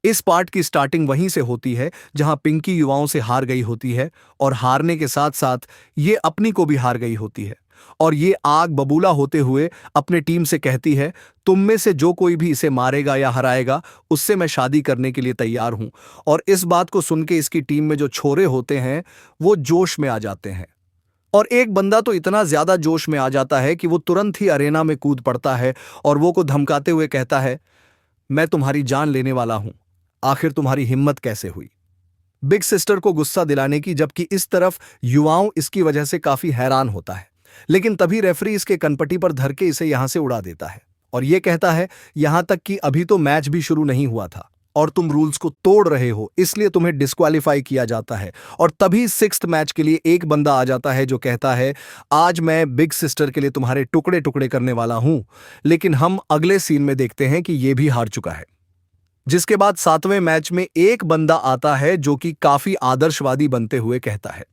इस पार्ट की स्टार्टिंग वहीं से होती है जहां पिंकी युवाओं से हार गई होती है और हारने के साथ साथ ये अपनी को भी हार गई होती है। और ये आग बबूला होते हुए अपने टीम से कहती है, तुम में से जो कोई भी इसे मारेगा या हराएगा उससे मैं शादी करने के लिए तैयार हूं। और इस बात को सुन के इसकी टीम में जो छोरे होते हैं वो जोश में आ जाते हैं। और एक बंदा तो इतना ज्यादा जोश में आ जाता है कि वो तुरंत ही अरेना में कूद पड़ता है और वो को धमकाते हुए कहता है, मैं तुम्हारी जान लेने वाला हूं, आखिर तुम्हारी हिम्मत कैसे हुई। बिग सिस्टर को गुस्सा दिलाने की, जबकि इस तरफ युवाओं इसकी वजह से काफी हैरान होता है। लेकिन तभी रेफरी इसके कनपटी पर धर के इसे यहां से उड़ा देता है और यह कहता है, यहां तक कि अभी तो मैच भी शुरू नहीं हुआ था और तुम रूल्स को तोड़ रहे हो, इसलिए तुम्हें डिस्क्वालीफाई किया जाता है। और तभी सिक्स्थ मैच के लिए एक बंदा आ जाता है जो कहता है, आज मैं बिग सिस्टर के लिए तुम्हारे टुकड़े टुकड़े करने वाला हूं। लेकिन हम अगले सीन में देखते हैं कि यह भी हार चुका है। जिसके बाद सातवें मैच में एक बंदा आता है जो कि काफी आदर्शवादी बनते हुए कहता है,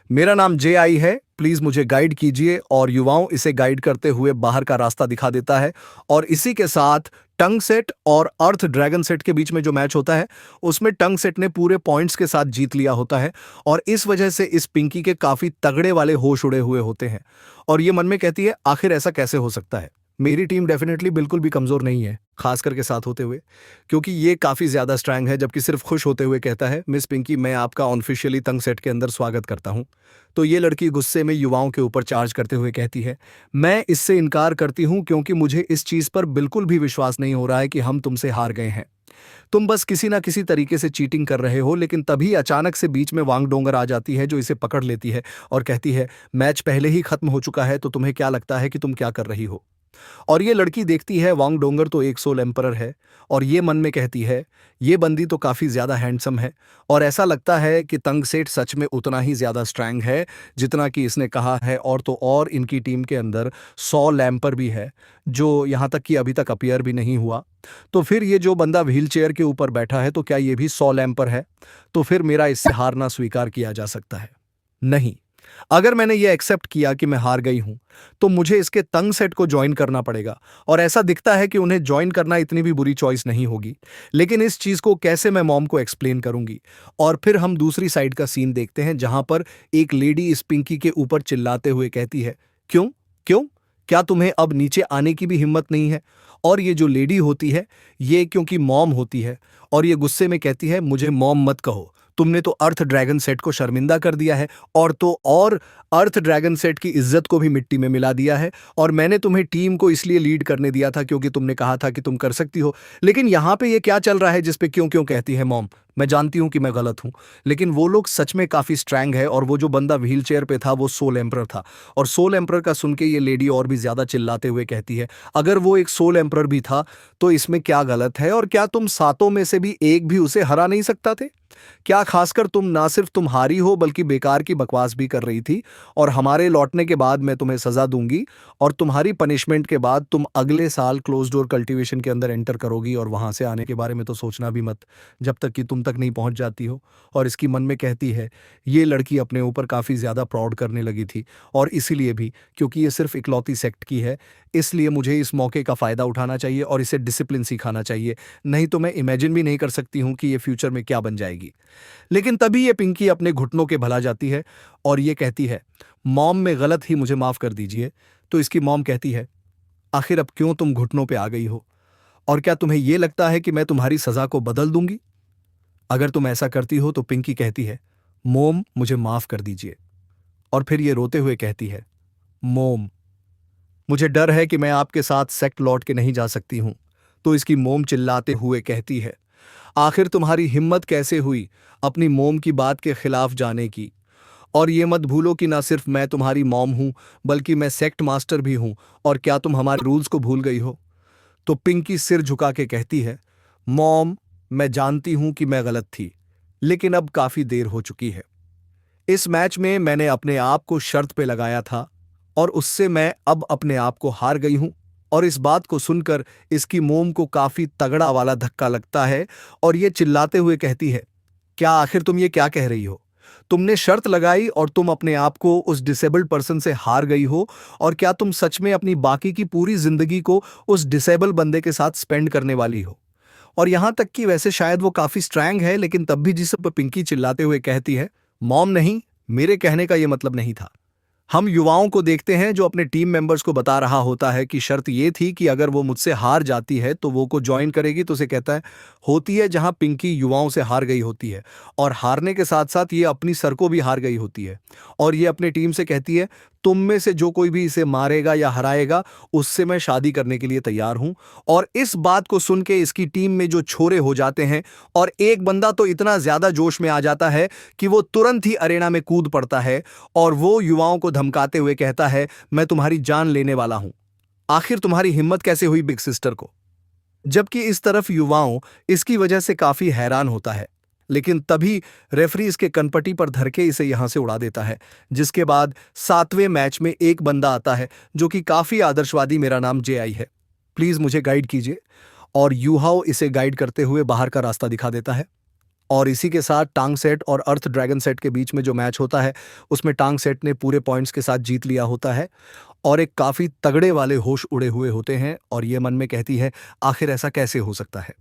मेरा नाम जे आई है, प्लीज मुझे गाइड कीजिए। और युवाओं इसे गाइड करते हुए बाहर का रास्ता दिखा देता है। और इसी के साथ टंग सेट और अर्थ ड्रैगन सेट के बीच में जो मैच होता है उसमें टंग सेट ने पूरे पॉइंट्स के साथ जीत लिया होता है। और इस वजह से इस पिंकी के काफी तगड़े वाले होश उड़े हुए होते हैं और ये मन में कहती है, आखिर ऐसा कैसे हो सकता है, मेरी टीम डेफिनेटली बिल्कुल भी कमजोर नहीं है, खास करके साथ होते हुए, क्योंकि ये काफी ज्यादा स्ट्रांग है। जबकि सिर्फ खुश होते हुए कहता है, मिस पिंकी मैं आपका ऑफिशियली तंग सेट के अंदर स्वागत करता हूं। तो ये लड़की गुस्से में युवाओं के ऊपर चार्ज करते हुए कहती है, मैं इससे इनकार करती हूं क्योंकि मुझे इस चीज पर बिल्कुल भी विश्वास नहीं हो रहा है कि हम तुमसे हार गए हैं। तुम बस किसी ना किसी तरीके से चीटिंग कर रहे हो। लेकिन तभी अचानक से बीच में वांग डोंगर आ जाती है जो इसे पकड़ लेती है और कहती है, मैच पहले ही खत्म हो चुका है तो तुम्हें क्या लगता है कि तुम क्या कर रही हो। और ये लड़की देखती है वांग डोंगर तो एक सोल एम्परर है और ये मन में कहती है, ये बंदी तो काफी ज्यादा हैंडसम है। और ऐसा लगता है कि तंग सेठ सच में उतना ही ज्यादा स्ट्रैंग है जितना कि इसने कहा है। और तो और इनकी टीम के अंदर 100 लैम्पर भी है जो यहाँ तक कि अभी तक अपीयर भी नहीं हुआ। तो फिर ये जो बंदा व्हील चेयर के ऊपर बैठा है तो क्या ये भी 100 लैम्पर है। तो फिर मेरा इससे हारना स्वीकार किया जा सकता है? नहीं। अगर मैंने ये एक्सेप्ट किया कि मैं हार गई हूं तो मुझे इसके तंग सेट को ज्वाइन करना पड़ेगा। और ऐसा दिखता है कि उन्हें ज्वाइन करना इतनी भी बुरी चॉइस नहीं होगी। लेकिन इस चीज को कैसे मैं मॉम को एक्सप्लेन करूंगी। और फिर हम दूसरी साइड का सीन देखते हैं जहां पर एक लेडी इस पिंकी के ऊपर चिल्लाते हुए कहती है, क्यों क्यों, क्या तुम्हें अब नीचे आने की भी हिम्मत नहीं है। और ये जो लेडी होती है ये क्योंकि मॉम होती है और ये गुस्से में कहती है, मुझे मॉम मत कहो, तुमने तो अर्थ ड्रैगन सेट को शर्मिंदा कर दिया है और तो और अर्थ ड्रैगन सेट की इज्जत को भी मिट्टी में मिला दिया है। और मैंने तुम्हें टीम को इसलिए लीड करने दिया था क्योंकि तुमने कहा था कि तुम कर सकती हो। लेकिन यहाँ पे ये क्या चल रहा है जिस पे क्यों क्यों कहती है मॉम। मैं जानती हूं कि मैं गलत हूं, लेकिन वो लोग सच में काफी स्ट्रैंग है। और वो जो बंदा व्हील चेयर पे था वो सोल एम्परर था। और सोल एम्परर का सुन के ये लेडी और भी ज्यादा चिल्लाते हुए कहती है, अगर वो एक सोल एम्परर भी था तो इसमें क्या गलत है। और क्या तुम सातों में से भी एक भी उसे हरा नहीं सकता थे? क्या खासकर तुम ना सिर्फ तुम हारी हो बल्कि बेकार की बकवास भी कर रही थी। और हमारे लौटने के बाद मैं तुम्हें सजा दूंगी और तुम्हारी पनिशमेंट के बाद तुम अगले साल क्लोज डोर कल्टीवेशन के अंदर एंटर करोगी और वहां से आने के बारे में तो सोचना भी मत जब तक कि तुम तक नहीं पहुंच जाती हो। और इसकी मन में कहती है, ये लड़की अपने ऊपर काफी ज्यादा प्राउड करने लगी थी और इसीलिए भी क्योंकि ये सिर्फ इकलौती सेक्ट की है, इसलिए मुझे इस मौके का फायदा उठाना चाहिए और इसे डिसिप्लिन सिखाना चाहिए। नहीं तो मैं इमेजिन भी नहीं कर सकती हूं कि ये फ्यूचर में क्या बन जाएगी। लेकिन तभी ये पिंकी अपने घुटनों के भला जाती है और ये कहती है, मॉम में गलत ही, मुझे माफ कर दीजिए। तो इसकी मॉम कहती है, आखिर अब क्यों तुम घुटनों पे आ गई हो और क्या तुम्हें यह लगता है कि मैं तुम्हारी सजा को बदल दूंगी? अगर तुम ऐसा करती हो तो पिंकी कहती है, मोम मुझे माफ कर दीजिए। और फिर ये रोते हुए कहती है, मोम मुझे डर है कि मैं आपके साथ सेक्ट लौट के नहीं जा सकती हूं। तो इसकी मोम चिल्लाते हुए कहती है, आखिर तुम्हारी हिम्मत कैसे हुई अपनी मोम की बात के खिलाफ जाने की। और ये मत भूलो कि ना सिर्फ मैं तुम्हारी मॉम हूं बल्कि मैं सेक्ट मास्टर भी हूं। और क्या तुम हमारे रूल्स को भूल गई हो? तो पिंकी सिर झुका के कहती है, मॉम मैं जानती हूं कि मैं गलत थी, लेकिन अब काफी देर हो चुकी है। इस मैच में मैंने अपने आप को शर्त पे लगाया था और उससे मैं अब अपने आप को हार गई हूं। और इस बात को सुनकर इसकी मोम को काफी तगड़ा वाला धक्का लगता है और ये चिल्लाते हुए कहती है, क्या आखिर तुम ये क्या कह रही हो? तुमने शर्त लगाई और तुम अपने आप को उस डिसेबल्ड पर्सन से हार गई हो। और क्या तुम सच में अपनी बाकी की पूरी जिंदगी को उस डिसेबल बंदे के साथ स्पेंड करने वाली हो? और यहां तक कि वैसे शायद वो काफी स्ट्रैंग है, लेकिन तब भी जिस पर पिंकी चिल्लाते हुए कहती है, मॉम नहीं, मेरे कहने का ये मतलब नहीं था। हम युवाओं को देखते हैं जो अपने टीम मेंबर्स को बता रहा होता है कि शर्त ये थी कि अगर वो मुझसे हार जाती है तो वो को ज्वाइन करेगी, तो उसे कहता है होती है जहां पिंकी युवाओं से हार गई होती है और हारने के साथ साथ ये अपनी सर को भी हार गई होती है और ये अपने टीम से कहती है तुम में से जो कोई भी इसे मारेगा या हराएगा उससे मैं शादी करने के लिए तैयार हूं। और इस बात को सुन के इसकी टीम में जो छोरे हो जाते हैं और एक बंदा तो इतना ज्यादा जोश में आ जाता है कि वो तुरंत ही अरेना में कूद पड़ता है और वो युवाओं को धमकाते हुए कहता है मैं तुम्हारी जान लेने वाला हूं। आखिर तुम्हारी हिम्मत कैसे हुई बिग सिस्टर को। जबकि इस तरफ युवाओं इसकी वजह से काफी हैरान होता है, लेकिन तभी रेफरी इसके कनपटी पर धर के इसे यहां से उड़ा देता है। जिसके बाद 7वें मैच में एक बंदा आता है जो कि काफी आदर्शवादी, मेरा नाम जे.आई है, प्लीज मुझे गाइड कीजिए। और यूहाओ इसे गाइड करते हुए बाहर का रास्ता दिखा देता है। और इसी के साथ टांग सेट और अर्थ ड्रैगन सेट के बीच में जो मैच होता है उसमें टांग सेट ने पूरे पॉइंट्स के साथ जीत लिया होता है और एक काफी तगड़े वाले होश उड़े हुए होते हैं और ये मन में कहती है आखिर ऐसा कैसे हो सकता है।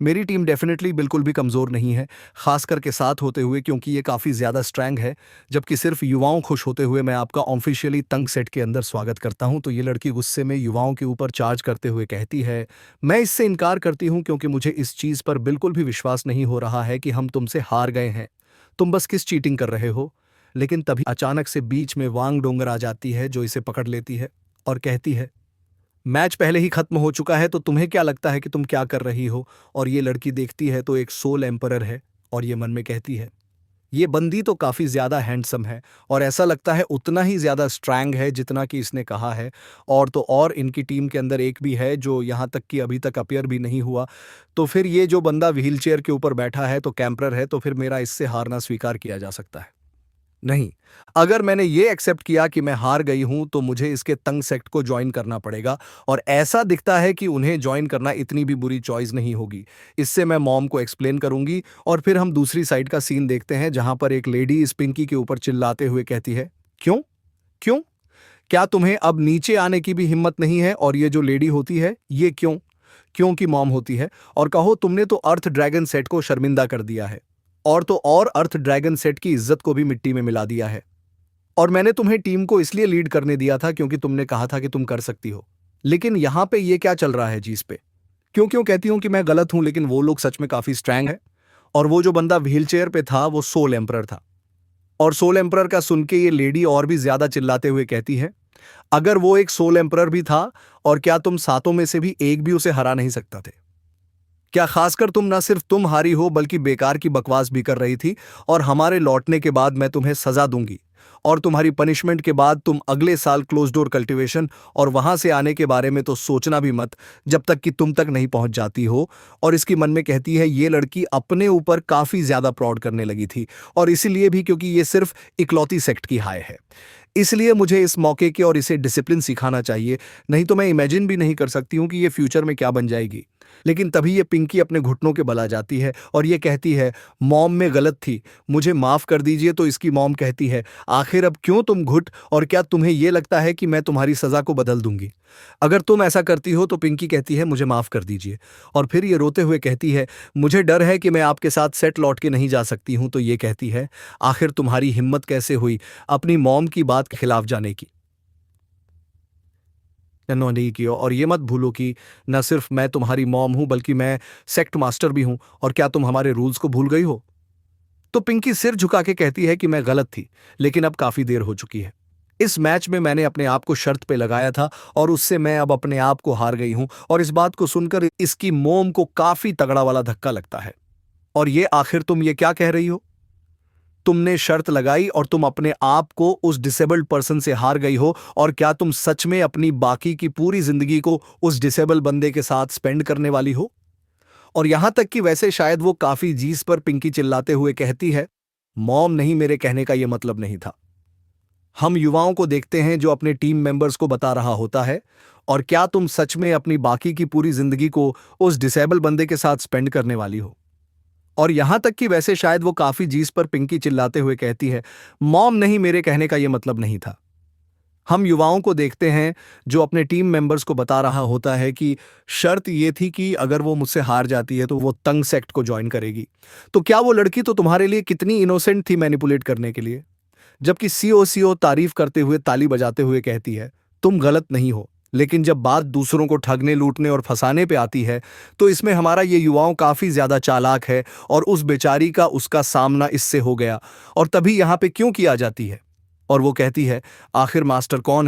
मेरी टीम डेफिनेटली बिल्कुल भी कमजोर नहीं है, खास करके साथ होते हुए, क्योंकि ये काफी ज्यादा स्ट्रैंग है। जबकि सिर्फ युवाओं खुश होते हुए मैं आपका ऑफिशियली तंग सेट के अंदर स्वागत करता हूं। तो ये लड़की गुस्से में युवाओं के ऊपर चार्ज करते हुए कहती है मैं इससे इनकार करती हूं क्योंकि मुझे इस चीज पर बिल्कुल भी विश्वास नहीं हो रहा है कि हम तुमसे हार गए हैं। तुम बस किस चीटिंग कर रहे हो। लेकिन तभी अचानक से बीच में वांग डोंगर आ जाती है जो इसे पकड़ लेती है और कहती है मैच पहले ही खत्म हो चुका है, तो तुम्हें क्या लगता है कि तुम क्या कर रही हो। और ये लड़की देखती है तो एक सोल एम्परर है और ये मन में कहती है ये बंदी तो काफी ज्यादा हैंडसम है और ऐसा लगता है उतना ही ज्यादा स्ट्रैंग है जितना कि इसने कहा है। और तो और इनकी टीम के अंदर एक भी है जो यहां तक कि अभी तक अपीयर भी नहीं हुआ। तो फिर ये जो बंदा व्हील चेयर के ऊपर बैठा है तो कैंपरर है, तो फिर मेरा इससे हारना स्वीकार किया जा सकता है। नहीं, अगर मैंने ये एक्सेप्ट किया कि मैं हार गई हूं तो मुझे इसके तंग सेक्ट को ज्वाइन करना पड़ेगा और ऐसा दिखता है कि उन्हें ज्वाइन करना इतनी भी बुरी चॉइस नहीं होगी। इससे मैं मॉम को एक्सप्लेन करूंगी और फिर हम दूसरी साइड का सीन देखते हैं जहां पर एक लेडी इस पिंकी के ऊपर चिल्लाते हुए कहती है क्यों क्यों, क्या तुम्हें अब नीचे आने की भी हिम्मत नहीं है। और ये जो लेडी होती है ये क्यों क्यों की मॉम होती है और कहो तुमने तो अर्थ ड्रैगन सेट को शर्मिंदा कर दिया है और तो और अर्थ ड्रैगन सेट की इज्जत को भी मिट्टी में मिला दिया है। और मैंने तुम्हें टीम को इसलिए लीड करने दिया था क्योंकि तुमने कहा था कि तुम कर सकती हो। लेकिन यहां पे ये क्या चल रहा है जी इस पे। क्यों क्यों कहती हूं कि मैं गलत हूं, लेकिन वो लोग सच में काफी स्ट्रैंग है। और वो जो बंदा व्हील चेयर पे था वो सोल एम्परर था। और सोल एम्परर का सुन के ये लेडी और भी ज्यादा चिल्लाते हुए कहती है अगर वो एक सोल एम्परर भी था और क्या तुम सातों में से भी एक भी उसे हरा नहीं सकता थे। क्या खासकर तुम, ना सिर्फ तुम हारी हो बल्कि बेकार की बकवास भी कर रही थी। और हमारे लौटने के बाद मैं तुम्हें सजा दूंगी और तुम्हारी पनिशमेंट के बाद तुम अगले साल क्लोज डोर कल्टीवेशन और वहां से आने के बारे में तो सोचना भी मत जब तक कि तुम तक नहीं पहुंच जाती हो। और इसकी मन में कहती है ये लड़की अपने ऊपर काफी ज्यादा प्राउड करने लगी थी और इसीलिए भी क्योंकि ये सिर्फ इकलौती सेक्ट की हाय है। इसलिए मुझे इस मौके के और इसे डिसिप्लिन सिखाना चाहिए, नहीं तो मैं इमेजिन भी नहीं कर सकती हूं कि ये फ्यूचर में क्या बन जाएगी। लेकिन तभी ये पिंकी अपने घुटनों के बल आ जाती है और ये कहती है मॉम में गलत थी, मुझे माफ कर दीजिए। तो इसकी मॉम कहती है आखिर अब क्यों तुम घुट, और क्या तुम्हें यह लगता है कि मैं तुम्हारी सजा को बदल दूंगी अगर तुम ऐसा करती हो। तो पिंकी कहती है मुझे माफ कर दीजिए और फिर ये रोते हुए कहती है मुझे डर है कि मैं आपके साथ सेट लौट के नहीं जा सकती हूं। तो ये कहती है आखिर तुम्हारी हिम्मत कैसे हुई अपनी मॉम की बात के खिलाफ जाने की। नहीं किया। और ये मत भूलो कि न सिर्फ मैं तुम्हारी मॉम हूं बल्कि मैं सेक्ट मास्टर भी हूं। और क्या तुम हमारे रूल्स को भूल गई हो। तो पिंकी सिर झुका के कहती है कि मैं गलत थी, लेकिन अब काफी देर हो चुकी है। इस मैच में मैंने अपने आप को शर्त पे लगाया था और उससे मैं अब अपने आप को हार गई हूं। और इस बात को सुनकर इसकी मोम को काफी तगड़ा वाला धक्का लगता है। और ये आखिर तुम ये क्या कह रही हो। तुमने शर्त लगाई और तुम अपने आप को उस डिसेबल्ड पर्सन से हार गई हो। और क्या तुम सच में अपनी बाकी की पूरी जिंदगी को उस डिसेबल बंदे के साथ स्पेंड करने वाली हो। और यहां तक कि वैसे शायद वो काफी जीस पर पिंकी चिल्लाते हुए कहती है मॉम नहीं, मेरे कहने का यह मतलब नहीं था। हम युवाओं को देखते हैं जो अपने टीम मेंबर्स को बता रहा होता है और क्या तुम सच में अपनी बाकी की पूरी जिंदगी को उस डिसेबल बंदे के साथ स्पेंड करने वाली हो। और यहां तक कि वैसे शायद वो काफी जीस पर पिंकी चिल्लाते हुए कहती है मॉम नहीं, मेरे कहने का यह मतलब नहीं था। हम युवाओं को देखते हैं जो अपने टीम मेंबर्स को बता रहा होता है कि शर्त ये थी कि अगर वो मुझसे हार जाती है तो वो तंग सेक्ट को ज्वाइन करेगी। तो क्या वो लड़की तो तुम्हारे लिए कितनी इनोसेंट थी मैनिपुलेट करने के लिए? जबकि सीओ तारीफ करते हुए ताली बजाते हुए कहती है, तुम गलत नहीं हो। लेकिन जब बात दूसरों को ठगने, लूटने और फंसाने पे आती है, तो इसमें हमारा ये युवाओं काफ़ी ज़्यादा चालाक है और उस बेचारी का उसका सामना इससे हो गया। और तभी यहाँ पे क्यों किया जाती है? और वो कहती है, आखिर मास्टर कौन